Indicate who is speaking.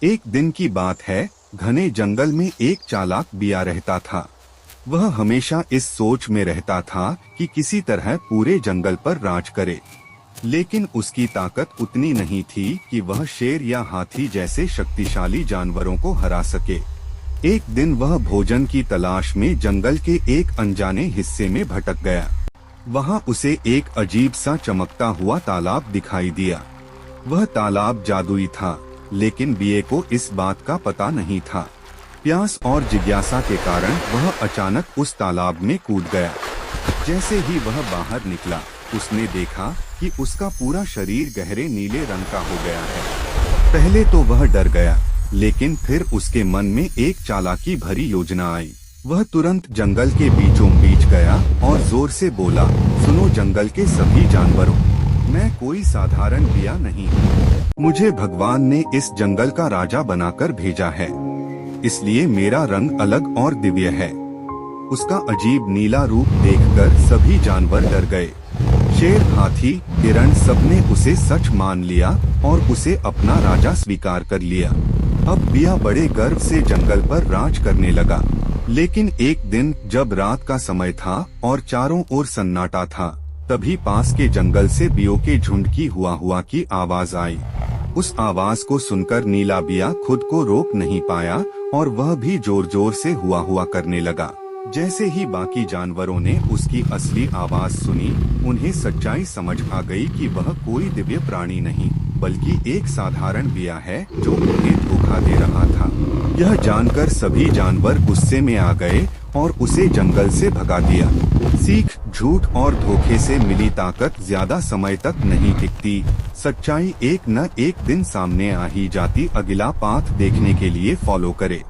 Speaker 1: एक दिन की बात है, घने जंगल में एक चालाक बिया रहता था। वह हमेशा इस सोच में रहता था कि किसी तरह पूरे जंगल पर राज करे, लेकिन उसकी ताकत उतनी नहीं थी कि वह शेर या हाथी जैसे शक्तिशाली जानवरों को हरा सके। एक दिन वह भोजन की तलाश में जंगल के एक अनजाने हिस्से में भटक गया। वहां उसे एक अजीब सा चमकता हुआ तालाब दिखाई दिया। वह तालाब जादुई था, लेकिन बिये को इस बात का पता नहीं था। प्यास और जिज्ञासा के कारण वह अचानक उस तालाब में कूद गया। जैसे ही वह बाहर निकला, उसने देखा कि उसका पूरा शरीर गहरे नीले रंग का हो गया है। पहले तो वह डर गया, लेकिन फिर उसके मन में एक चालाकी भरी योजना आई। वह तुरंत जंगल के बीचों बीच गया और जोर से बोला, सुनो जंगल के सभी जानवरों, मैं कोई साधारण बिया नहीं हूँ। मुझे भगवान ने इस जंगल का राजा बनाकर भेजा है, इसलिए मेरा रंग अलग और दिव्य है। उसका अजीब नीला रूप देखकर सभी जानवर डर गए। शेर, हाथी, हिरण सबने उसे सच मान लिया और उसे अपना राजा स्वीकार कर लिया। अब बिया बड़े गर्व से जंगल पर राज करने लगा। लेकिन एक दिन जब रात का समय था और चारों ओर सन्नाटा था, तभी पास के जंगल से बियों के झुंड की हुआ की आवाज आई। उस आवाज को सुनकर नीला बिया खुद को रोक नहीं पाया और वह भी जोर जोर से हुआ करने लगा। जैसे ही बाकी जानवरों ने उसकी असली आवाज सुनी, उन्हें सच्चाई समझ आ गई कि वह कोई दिव्य प्राणी नहीं, बल्कि एक साधारण बिया है जो उन्हें धोखा दे रहा था। यह जानकर सभी जानवर गुस्से में आ गए और उसे जंगल से भगा दिया। सीख, झूठ और धोखे से मिली ताकत ज्यादा समय तक नहीं टिकती। सच्चाई एक न एक दिन सामने आ ही जाती। अगला पाठ देखने के लिए फॉलो करें।